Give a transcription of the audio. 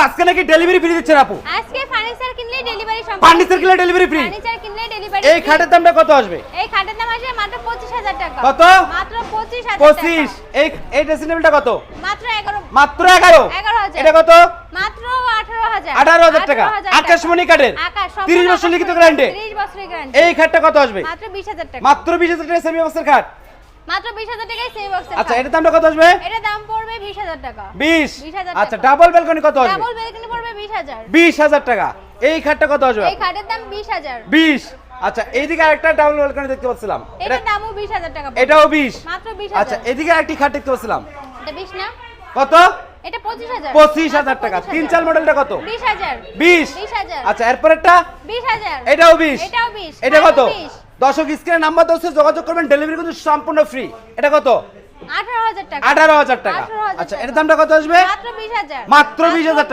আজকে নাকি delivery free দিচ্ছেন আপু? আজকে ফার্নিচার কিনলে ডেলিভারি সম্ভব। ফার্নিচার কিনলে ডেলিভারি ফ্রি? ফার্নিচার কিনলে ডেলিভারি। এই খাটের দামটা কত আসবে? এই খাটের দাম আসবে মাত্র 25000 টাকা। কত? মাত্র 25000 টাকা। 25। এই ড্রেসিং টেবিলটা কত? মাত্র 11। মাত্র 11। 11000। এটা কত? মাত্র 18000। 18000 টাকা। আকাশমণি কাঠের। 30 বছর লিখিত গ্যারান্টি। 30 বছরের গ্যারান্টি। এই খাটটা কত আসবে? মাত্র 20000 টাকা। মাত্র 20000 টাকা সেমি বক্সের খাট। মাত্র 20000 টাকায় সেমি বক্সের। আচ্ছা এটার দামটা কত আসবে? এটার দাম পড়বে 20000 টাকা। 20। টাকা। আচ্ছা ডাবল ব্যালকনি কত আসবে? ডাবল ব্যালকনি পড়বে 20000। 20000 টাকা। এই খাটটা কত আসবে? এই খাটের দাম 20000। 20। আচ্ছা এইদিকে আরেকটা ডাবল ব্যালকনি দেখতে পাচ্ছিলাম। এটার দামও 20000 টাকা পড়বে। এটাও 20। মাত্র 20000। আচ্ছা এদিকে আরেকটি খাট দেখতে পাচ্ছিলাম। এটা 20 না? কত? এটা 25000। 25000 টাকা। 3-4 মডেলটা কত? 20000। 20। 20000। আচ্ছা এরপরেরটা? 20000। এটাও 20। এটাও 20। এটা কত? 20। দর্শক স্ক্রিনে নাম্বার দর্শক যোগাযোগ করবেন, ডেলিভারি কিন্তু সম্পূর্ণ ফ্রি। এটা কত? 18000 টাকা। 18000 টাকা। 18000 আচ্ছা এর টাকা। দামটা কত আসবে? মাত্র 20000। মাত্র 20000 টাকা।